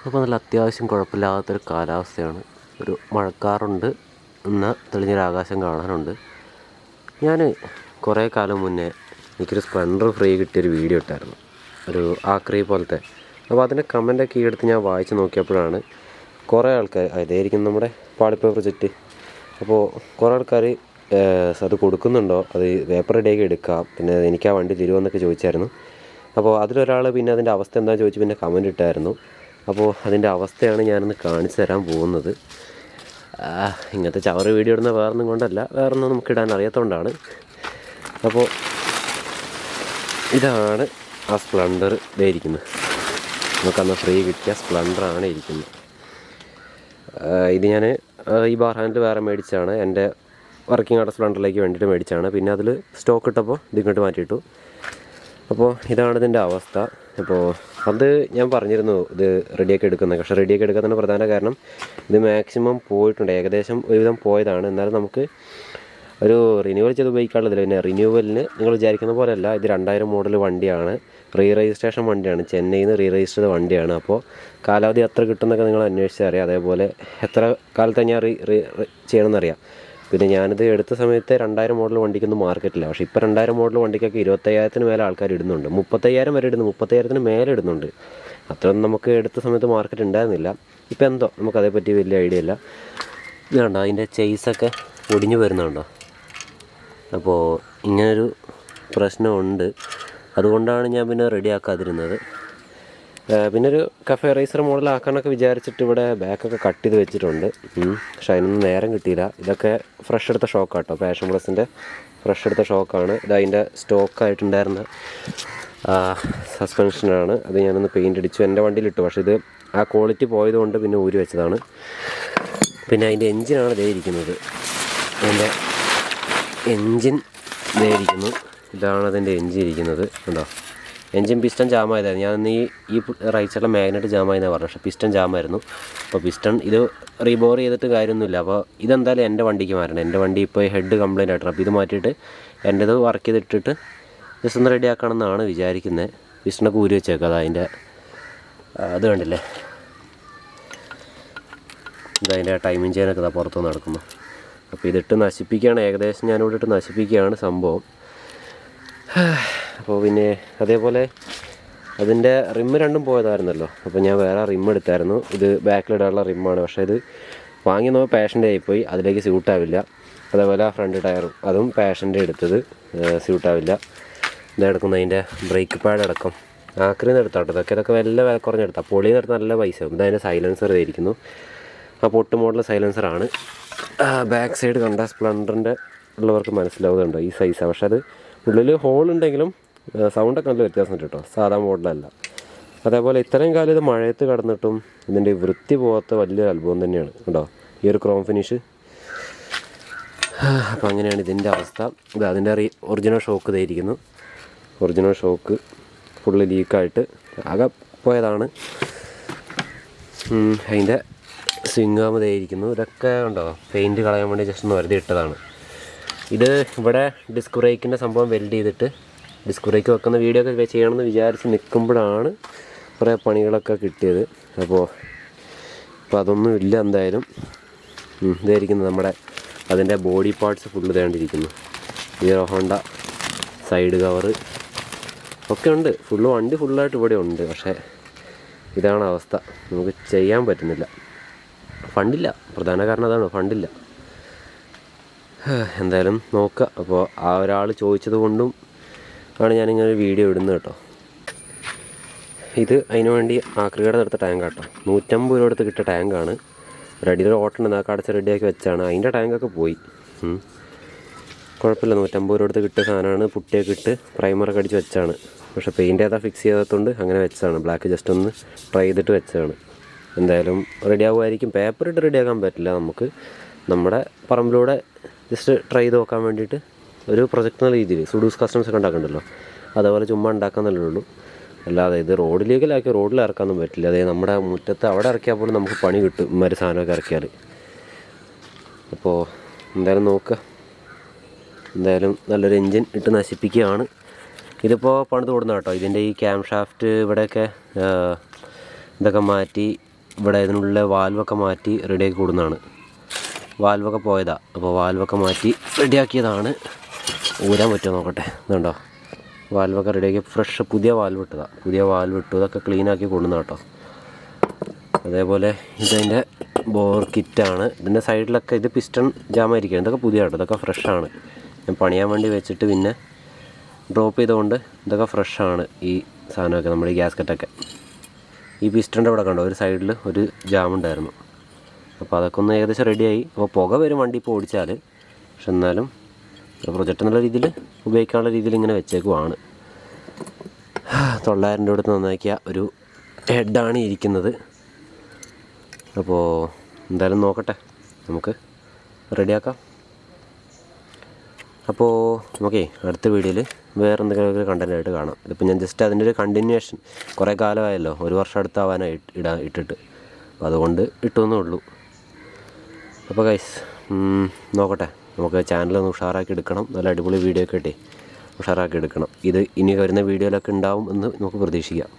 അപ്പോൾ നല്ല അത്യാവശ്യം കുഴപ്പമില്ലാത്തൊരു കാലാവസ്ഥയാണ്. ഒരു മഴക്കാറുണ്ട്, എന്നാൽ തെളിഞ്ഞൊരാകാശം കാണാനുണ്ട്. ഞാൻ കുറേ കാലം മുന്നേ എനിക്കൊരു സ്പ്ലെൻഡർ ഫ്രീ കിട്ടിയൊരു വീഡിയോ ഇട്ടായിരുന്നു, ഒരു ആക്രി പോലത്തെ. അപ്പോൾ അതിൻ്റെ കമൻ്റൊക്കെ ഈ അടുത്ത് ഞാൻ വായിച്ച് നോക്കിയപ്പോഴാണ് കുറേ ആൾക്കാർ, അതായിരിക്കും നമ്മുടെ പാളിപ്പ പ്രൊജക്റ്റ്, അപ്പോൾ കുറേ ആൾക്കാർ അത് കൊടുക്കുന്നുണ്ടോ, അത് പേപ്പർ റെഡിയാക്കി എടുക്കാം, പിന്നെ എനിക്ക് ആ വണ്ടി തരുമെന്നൊക്കെ ചോദിച്ചായിരുന്നു. അപ്പോൾ അതിലൊരാൾ പിന്നെ അതിൻ്റെ അവസ്ഥ എന്താണെന്ന് ചോദിച്ച് പിന്നെ കമൻ്റ് ഇട്ടായിരുന്നു. അപ്പോൾ അതിൻ്റെ അവസ്ഥയാണ് ഞാനൊന്ന് കാണിച്ചു തരാൻ പോകുന്നത്. ഇങ്ങനത്തെ ചവറ് വീഡിയോ ഇടുന്ന വേറൊന്നും കൊണ്ടല്ല, വേറൊന്നും നമുക്ക് ഇടാൻ അറിയാത്തതുകൊണ്ടാണ്. അപ്പോൾ ഇതാണ് ആ സ്പ്ലെൻഡർ ഇതായിരിക്കുന്നത്. നമുക്കന്ന് ഫ്രീ കിട്ടിയ സ്പ്ലെൻഡറാണ് ഇരിക്കുന്നത്. ഇത് ഞാൻ ഈ ബാർ ഹാൻഡിൽ വേറെ മേടിച്ചാണ്, എൻ്റെ വർക്കിംഗ് ആയിട്ട് സ്പ്ലെൻഡറിലേക്ക് വേണ്ടിയിട്ട് മേടിച്ചാണ്. പിന്നെ അതിൽ സ്റ്റോക്ക് ഇട്ടപ്പോൾ ഇതിങ്ങോട്ട് മാറ്റിയിട്ടു. അപ്പോൾ ഇതാണ് ഇതിൻ്റെ അവസ്ഥ. അപ്പോൾ അത് ഞാൻ പറഞ്ഞിരുന്നു ഇത് റെഡിയാക്കി എടുക്കുന്നത്. പക്ഷേ റെഡിയാക്കി എടുക്കുന്നതിന് പ്രധാന കാരണം ഇത് മാക്സിമം പോയിട്ടുണ്ട്, ഏകദേശം ഒരുവിധം പോയതാണ്. എന്നാലും നമുക്ക് ഒരു റിന്യൂവൽ ചെയ്ത് ഉപയോഗിക്കാനുള്ളതില്ല. പിന്നെ റിന്യൂവലിന് നിങ്ങൾ വിചാരിക്കുന്ന പോലെയല്ല, ഇത് 2000 മോഡൽ വണ്ടിയാണ്, രജിസ്ട്രേഷൻ വണ്ടിയാണ്, ചെന്നൈയിൽ നിന്ന് രജിസ്റ്റർ ചെയ്ത വണ്ടിയാണ്. അപ്പോൾ കാലാവധി എത്ര കിട്ടുമെന്നൊക്കെ നിങ്ങൾ അന്വേഷിച്ചറിയാം, അതേപോലെ എത്ര കാലത്ത് ഞാൻ ചെയ്യണമെന്നറിയാം. പിന്നെ ഞാനിത് എടുത്ത സമയത്ത് 2000 മോഡൽ വണ്ടിക്കൊന്നും മാർക്കറ്റില്ല. പക്ഷേ ഇപ്പോൾ 2000 മോഡൽ വണ്ടിക്കൊക്കെ 25,000 മേലെ ആൾക്കാർ ഇടുന്നുണ്ട്, 30,000 വരെ ഇടുന്നു, 30,000 മേലെ ഇടുന്നുണ്ട്. അത്രയൊന്നും നമുക്ക് എടുത്ത സമയത്ത് മാർക്കറ്റ് ഉണ്ടായിരുന്നില്ല. ഇപ്പോൾ എന്തോ നമുക്കതേപ്പറ്റി വലിയ ഐഡിയ ഇല്ല. ഇത് കണ്ടോ, അതിൻ്റെ ചെയ്സൊക്കെ ഒടിഞ്ഞു വരുന്നുണ്ടോ? അപ്പോൾ ഇങ്ങനൊരു പ്രശ്നമുണ്ട്. അതുകൊണ്ടാണ് ഞാൻ പിന്നെ റെഡിയാക്കാതിരുന്നത്. പിന്നെ ഒരു കഫേ റൈസർ മോഡലാക്കാനൊക്കെ വിചാരിച്ചിട്ട് ഇവിടെ ബാക്കൊക്കെ കട്ട് ചെയ്ത് വെച്ചിട്ടുണ്ട്. പക്ഷേ അതിനൊന്നും നേരം കിട്ടിയില്ല. ഇതൊക്കെ ഫ്രഷ് എടുത്ത ഷോക്കാട്ടോ, പാഷൻ പ്ലസിൻ്റെ ഫ്രഷ് എടുത്ത ഷോക്കാണ്. ഇതതിൻ്റെ സ്റ്റോക്കായിട്ടുണ്ടായിരുന്ന സസ്പെൻഷനാണ്. അത് ഞാനൊന്ന് പെയിൻ്റ് അടിച്ചു, എൻ്റെ വണ്ടിയിലിട്ടു. പക്ഷേ ഇത് ആ ക്വാളിറ്റി പോയതുകൊണ്ട് പിന്നെ ഊരി വെച്ചതാണ്. പിന്നെ അതിൻ്റെ എൻജിനാണ് ഇതേ ഇരിക്കുന്നത്. അതിൻ്റെ എൻജിൻ ഇതേ ഇരിക്കുന്നു. ഇതാണ് അതിൻ്റെ എൻജിൻ ഇരിക്കുന്നത്. ഉണ്ടോ? എൻജിൻ പിസ്റ്റൺ ജാമായതായിരുന്നു. ഞാൻ ഈ റൈറ്റ് സൈഡിലെ മാഗ്നറ്റ് ജാമായെന്നാണ് പറഞ്ഞത്, പക്ഷേ പിസ്റ്റൺ ജാമായിരുന്നു. അപ്പോൾ പിസ്റ്റൺ ഇത് റീബോർ ചെയ്തിട്ട് കാര്യമൊന്നുമില്ല. അപ്പോൾ ഇതെന്തായാലും എൻ്റെ വണ്ടിക്ക് മാറണം. എൻ്റെ വണ്ടി ഇപ്പോൾ ഹെഡ് കംപ്ലൈൻ്റ് ആയിട്ടാണ്. അപ്പോൾ ഇത് മാറ്റിയിട്ട് എൻ്റേത് വർക്ക് ചെയ്തിട്ടിട്ട് ജസ്റ്റ് ഒന്ന് റെഡി ആക്കണമെന്നാണ് വിചാരിക്കുന്നത്. പിസ്റ്റണൊക്കെ ഊരി വെച്ചേക്കാം. അതതിൻ്റെ അത് കണ്ടില്ലേ, ഇതതിൻ്റെ ടൈമിങ് ചെയിനൊക്കെ ഇതാ പുറത്ത് നടക്കുന്നു. അപ്പോൾ ഇതിട്ട് നശിപ്പിക്കുകയാണ്, ഏകദേശം ഞാനിവിടെ ഇട്ട് നശിപ്പിക്കുകയാണ് സംഭവം. അപ്പോൾ പിന്നെ അതേപോലെ അതിൻ്റെ റിമ്മ് രണ്ടും പോയതായിരുന്നല്ലോ. അപ്പോൾ ഞാൻ വേറെ റിമ്മ് എടുത്തായിരുന്നു. ഇത് ബാക്കിലിടാനുള്ള റിമ്മാണ്. പക്ഷേ ഇത് വാങ്ങി നോക്കി പാഷൻ്റെ ആയിപ്പോയി, അതിലേക്ക് സ്യൂട്ടാവില്ല. അതേപോലെ ഫ്രണ്ട് ടയറും അതും പാഷൻ്റെ എടുത്തത് സ്യൂട്ടാവില്ല. ഇതെടുക്കുന്ന അതിൻ്റെ ബ്രേക്ക് പാഡ് അടക്കം ആക്രിയിൽ നിന്ന് എടുത്താട്ടോ. ഇതൊക്കെ വല്ല വില കുറഞ്ഞെടുത്താൽ പൊളിയിൽ നിന്ന് എടുത്താൽ നല്ല പൈസ ആവും. ഇതതിൻ്റെ സൈലൻസർ ഇരിക്കുന്നു. ആ പൊട്ട് മോഡൽ സൈലൻസറാണ്. ബാക്ക് സൈഡ് കണ്ട സ്പ്ലെൻഡറിൻ്റെ ഉള്ളവർക്ക് മനസ്സിലാവുന്നുണ്ടോ ഈ സൈസാണ്. പക്ഷെ അത് ഉള്ളിൽ ഹോളുണ്ടെങ്കിലും സൗണ്ടൊക്കെ നല്ല വ്യത്യാസം ഉണ്ട് കേട്ടോ, സാധാ മോഡലല്ല. അതേപോലെ ഇത്രയും കാലം ഇത് മഴയത്ത് കിടന്നിട്ടും ഇതിൻ്റെ വൃത്തി പോകാത്ത വലിയൊരു അത്ഭുതം തന്നെയാണ് കേട്ടോ ഈ ഒരു ക്രോം ഫിനിഷ്. അപ്പോൾ അങ്ങനെയാണ് ഇതിൻ്റെ അവസ്ഥ. ഇത് അതിൻ്റെ ഒറിജിനൽ ഷോക്ക് ഇതായിരിക്കുന്നു. ഒറിജിനൽ ഷോക്ക് ഫുള്ള് ലീക്കായിട്ട് ആകെ പോയതാണ്. അതിൻ്റെ സ്വിങ്ങാം ഇതായിരിക്കുന്നു. ഇതൊക്കെ ഉണ്ടോ പെയിൻറ്റ് കളയാൻ വേണ്ടി ജസ്റ്റ് ഒന്ന് വെറുതെ ഇട്ടതാണ്. ഇത് ഇവിടെ ഡിസ്ക് ബ്രേക്കിൻ്റെ സംഭവം വെൽഡ് ചെയ്തിട്ട് ഡിസ്ക് ബ്രേക്ക് വെക്കുന്ന വീഡിയോ ഒക്കെ ചെയ്യണമെന്ന് വിചാരിച്ച് നിൽക്കുമ്പോഴാണ് കുറേ പണികളൊക്കെ കിട്ടിയത്. അപ്പോൾ അതൊന്നും ഇല്ല എന്തായാലും. ഇതായിരിക്കുന്നു നമ്മുടെ അതിൻ്റെ ബോഡി പാർട്സ് ഫുള്ള് തേണ്ടിരിക്കുന്നു. ഹീറോ ഹോണ്ട സൈഡ് കവറ് ഒക്കെ ഉണ്ട്, ഫുള്ള് വണ്ടി ഫുള്ളായിട്ട് ഇവിടെ ഉണ്ട്. പക്ഷേ ഇതാണ് അവസ്ഥ, നമുക്ക് ചെയ്യാൻ പറ്റുന്നില്ല. ഫണ്ടില്ല, പ്രധാന കാരണം അതാണ്, ഫണ്ടില്ല. എന്തായാലും നോക്കുക. അപ്പോൾ ആ ഒരാൾ ചോദിച്ചത് കൊണ്ടും ആണ് ഞാനിങ്ങനെ വീഡിയോ ഇടുന്നത് കേട്ടോ. ഇത് അതിന് വേണ്ടി ആക്രികട എടുത്ത ടാങ്കാട്ടോ, 150 രൂപ എടുത്ത് കിട്ടിയ ടാങ്കാണ്. ഒരു അടിയിൽ ഓട്ടം അടച്ച് റെഡിയാക്കി വെച്ചാണ്. അതിൻ്റെ ടാങ്കൊക്കെ പോയി. കുഴപ്പമില്ല, 150 രൂപ എടുത്ത് കിട്ടിയ സാധനമാണ്. പുട്ടിയൊക്കെ ഇട്ട് പ്രൈമറൊക്കെ അടിച്ച് വെച്ചാണ്. പക്ഷേ പെയിൻ്റ് ഏതാ ഫിക്സ് ചെയ്യാത്തതുകൊണ്ട് അങ്ങനെ വെച്ചതാണ്. ബ്ലാക്ക് ജസ്റ്റ് ഒന്ന് ട്രൈ ചെയ്തിട്ട് വെച്ചതാണ്. എന്തായാലും റെഡി ആകുമായിരിക്കും. പേപ്പർ ഇട്ട് റെഡിയാക്കാൻ പറ്റില്ല നമുക്ക്. നമ്മുടെ പറമ്പിലൂടെ ജസ്റ്റ് ട്രൈ ചെയ്ത് നോക്കാൻ വേണ്ടിയിട്ട് ഒരു പ്രൊജക്ട് എന്ന രീതിയിൽ സുഡൂസ് കസ്റ്റംസ് ഒക്കെ ഉണ്ടാക്കണ്ടല്ലോ, അതേപോലെ ചുമ്മാ ഉണ്ടാക്കാന്നല്ലേ ഉള്ളൂ. അല്ലാതെ ഇത് റോഡിലേക്കിലാക്കി റോഡിൽ ഇറക്കാനൊന്നും പറ്റില്ല. അതായത് നമ്മുടെ മുറ്റത്ത് അവിടെ ഇറക്കിയാൽ പോലും നമുക്ക് പണി കിട്ടും ഇമാതിരി സാധനമൊക്കെ ഇറക്കിയാൽ. അപ്പോൾ എന്തായാലും നോക്കുക. എന്തായാലും നല്ലൊരു എൻജിൻ ഇട്ട് നശിപ്പിക്കുകയാണ്. ഇതിപ്പോൾ പണിത് കൊടുക്കുന്ന കേട്ടോ. ഇതിൻ്റെ ഈ ക്യാം ഷാഫ്റ്റ് ഇവിടെയൊക്കെ ഇതൊക്കെ മാറ്റി ഇവിടെ ഇതിനുള്ളിലെ വാൽവൊക്കെ മാറ്റി റെഡിയാക്കി കൊടുക്കുന്നതാണ്. വാൽവൊക്കെ പോയതാണ്. അപ്പോൾ വാൽവൊക്കെ മാറ്റി റെഡിയാക്കിയതാണ്. ഊരാൻ പറ്റുമോ നോക്കട്ടെ. ഇതുണ്ടോ, വാൽവൊക്കെ റെഡിയാക്കി ഫ്രഷ് പുതിയ വാൽവ് ഇട്ടതാണ്. പുതിയ വാൽവ് ഇട്ടു. ഇതൊക്കെ ക്ലീനാക്കി കൊടുക്കുന്ന കേട്ടോ. അതേപോലെ ഇതതിൻ്റെ ബോർ കിറ്റാണ്. ഇതിൻ്റെ സൈഡിലൊക്കെ ഇത് പിസ്റ്റൺ ജാമായിരിക്കുകയാണ്. ഇതൊക്കെ പുതിയ കേട്ടോ. ഇതൊക്കെ ഫ്രഷാണ്. ഞാൻ പണിയാൻ വേണ്ടി വെച്ചിട്ട് പിന്നെ ഡ്രോപ്പ് ചെയ്തുകൊണ്ട് ഇതൊക്കെ ഫ്രഷാണ്. ഈ സാധനമൊക്കെ നമ്മുടെ ഈ ഗ്യാസ്കറ്റൊക്കെ. ഈ പിസ്റ്റൻ്റെ ഇവിടെ കണ്ടോ, ഒരു സൈഡിൽ ഒരു ജാമുണ്ടായിരുന്നു. അപ്പോൾ അതൊക്കെ ഒന്ന് ഏകദേശം റെഡിയായി. അപ്പോൾ പുക വരും വണ്ടി ഇപ്പോൾ ഓടിച്ചാൽ. പക്ഷെ എന്നാലും പ്രൊജക്റ്റ് എന്നുള്ള രീതിയിൽ ഉപയോഗിക്കാനുള്ള രീതിയിൽ ഇങ്ങനെ വെച്ചേക്കുവാണ്. 900 രൂപ എടുത്ത് നന്നാക്കിയ ഒരു ഹെഡാണ് ഇരിക്കുന്നത്. അപ്പോൾ എന്തായാലും നോക്കട്ടെ, നമുക്ക് റെഡിയാക്കാം. അപ്പോൾ നമുക്കേ അടുത്ത വീഡിയോയിൽ വേറെ എന്തെങ്കിലുമൊക്കെ കണ്ടൻറ്റായിട്ട് കാണാം. ഇതിപ്പോൾ ഞാൻ ജസ്റ്റ് അതിൻ്റെ ഒരു കണ്ടിന്യൂവേഷൻ, കുറേ കാലമായല്ലോ, 1 വർഷം അടുത്താവാനായി ഇട്ടിട്ട്, അപ്പോൾ അതുകൊണ്ട് ഇട്ടുവെന്നേ ഉള്ളൂ. അപ്പോൾ ഗൈസ് നോക്കട്ടെ, നമുക്ക് ചാനലൊന്ന് ഉഷാറാക്കി എടുക്കണം. നല്ല അടിപൊളി വീഡിയോ ഒക്കെ ഇട്ടേ ഉഷാറാക്കി എടുക്കണം. ഇത് ഇനി വരുന്ന വീഡിയോയിലൊക്കെ ഉണ്ടാവും എന്ന് നമുക്ക് പ്രതീക്ഷിക്കാം.